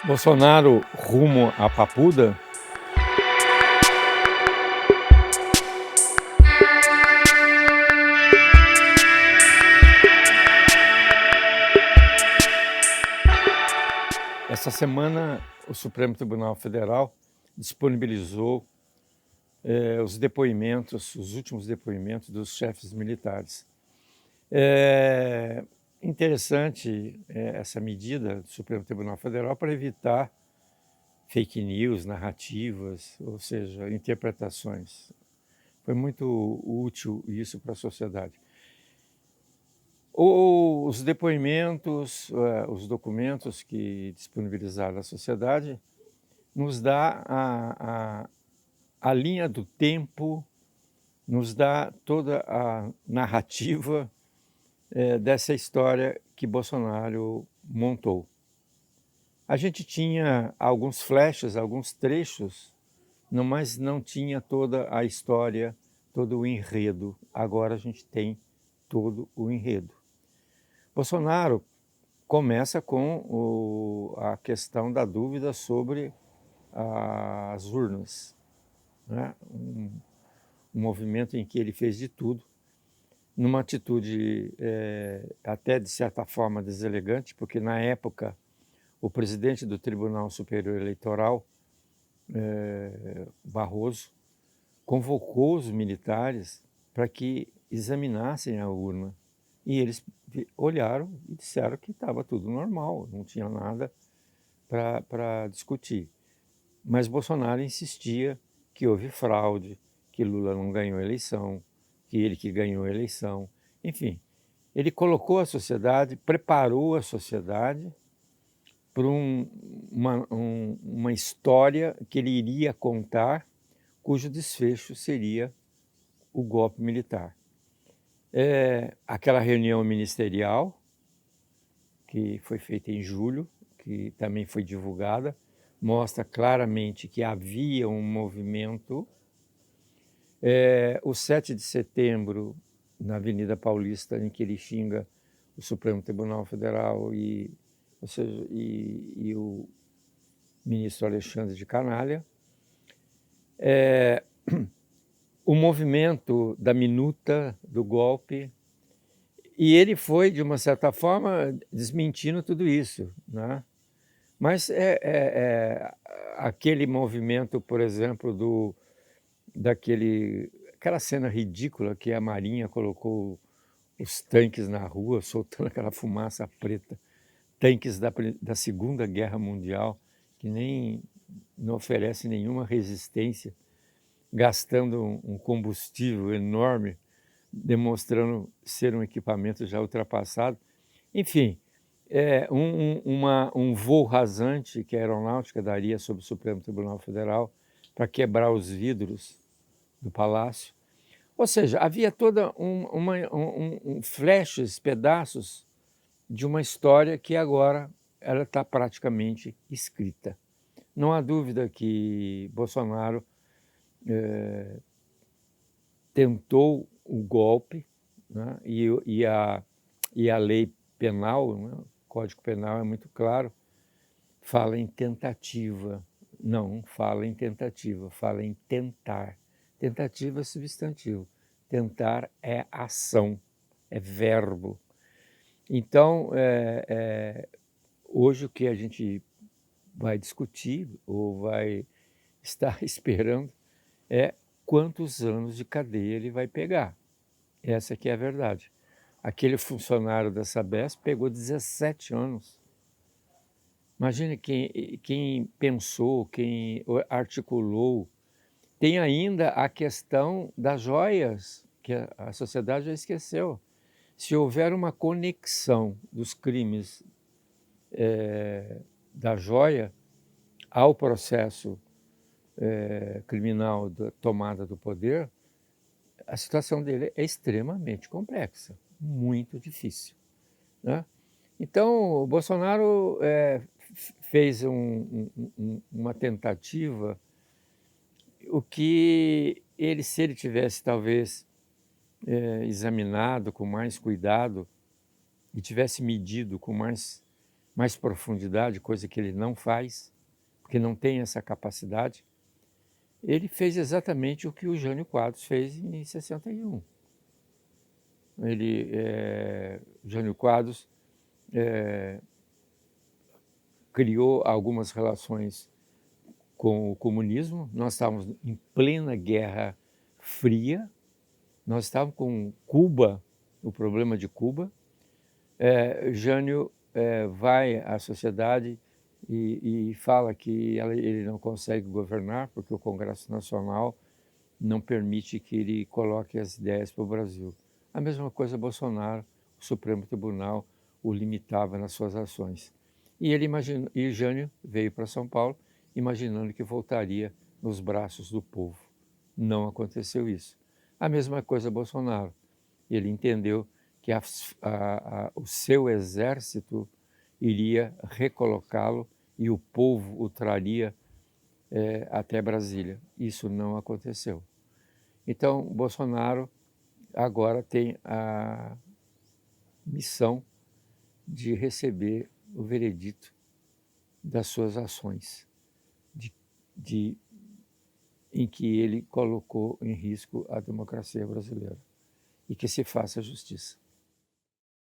Bolsonaro rumo à Papuda? Essa semana, o Supremo Tribunal Federal disponibilizou os depoimentos, os últimos depoimentos dos chefes militares. É interessante essa medida do Supremo Tribunal Federal para evitar fake news, narrativas, ou seja, interpretações. Foi muito útil isso para a sociedade. Os depoimentos, os documentos que disponibilizaram à sociedade nos dá a linha do tempo, nos dá toda a narrativa dessa história que Bolsonaro montou. A gente tinha alguns flashes, alguns trechos, mas não tinha toda a história, todo o enredo. Agora a gente tem todo o enredo. Bolsonaro começa com a questão da dúvida sobre as urnas, né? Um movimento em que ele fez de tudo, numa atitude até de certa forma deselegante, porque na época o presidente do Tribunal Superior Eleitoral, Barroso, convocou os militares para que examinassem a urna. E eles olharam e disseram que estava tudo normal, não tinha nada para discutir. Mas Bolsonaro insistia que houve fraude, que Lula não ganhou a eleição, que ele que ganhou a eleição. Enfim, ele colocou a sociedade, preparou a sociedade para uma história que ele iria contar, cujo desfecho seria o golpe militar. Aquela reunião ministerial, que foi feita em julho, que também foi divulgada, mostra claramente que havia um movimento. O 7 de setembro, na Avenida Paulista, em que ele xinga o Supremo Tribunal Federal e o ministro Alexandre de Canalha. O movimento da minuta do golpe, e ele foi, de uma certa forma, desmentindo tudo isso, né? Mas aquele movimento, por exemplo, aquela cena ridícula que a Marinha colocou os tanques na rua, soltando aquela fumaça preta, tanques da Segunda Guerra Mundial, que nem não oferece nenhuma resistência, gastando um combustível enorme, demonstrando ser um equipamento já ultrapassado. Enfim, um voo rasante que a aeronáutica daria sobre o Supremo Tribunal Federal para quebrar os vidros do palácio. Ou seja, havia toda flashes, pedaços de uma história que agora ela está praticamente escrita. Não há dúvida que Bolsonaro tentou o golpe, né? e a lei penal, né? O Código Penal é muito claro, fala em tentativa. Não fala em tentativa, fala em tentar. Tentativa é substantivo, tentar é ação, é verbo. Então, hoje o que a gente vai discutir ou vai estar esperando é quantos anos de cadeia ele vai pegar. Essa que é a verdade. Aquele funcionário da Sabesp pegou 17 anos. Imagine quem pensou, quem articulou. Tem ainda a questão das joias, que a sociedade já esqueceu. Se houver uma conexão dos crimes da joia ao processo criminal da tomada do poder, a situação dele é extremamente complexa, muito difícil, né? Então, o Bolsonaro fez uma tentativa, o que ele, se ele tivesse talvez examinado com mais cuidado e tivesse medido com mais mais profundidade, coisa que ele não faz, porque não tem essa capacidade, ele fez exatamente o que o Jânio Quadros fez em 61. Jânio Quadros criou algumas relações com o comunismo. Nós estávamos em plena Guerra Fria, nós estávamos com Cuba, o problema de Cuba. Jânio vai à sociedade e fala que ele não consegue governar porque o Congresso Nacional não permite que ele coloque as ideias para o Brasil. A mesma coisa Bolsonaro, o Supremo Tribunal o limitava nas suas ações. E Jânio veio para São Paulo imaginando que voltaria nos braços do povo. Não aconteceu isso. A mesma coisa Bolsonaro. Ele entendeu que o seu exército iria recolocá-lo e o povo o traria até Brasília. Isso não aconteceu. Então, Bolsonaro agora tem a missão de receber o veredito das suas ações, em que ele colocou em risco a democracia brasileira, e que se faça justiça.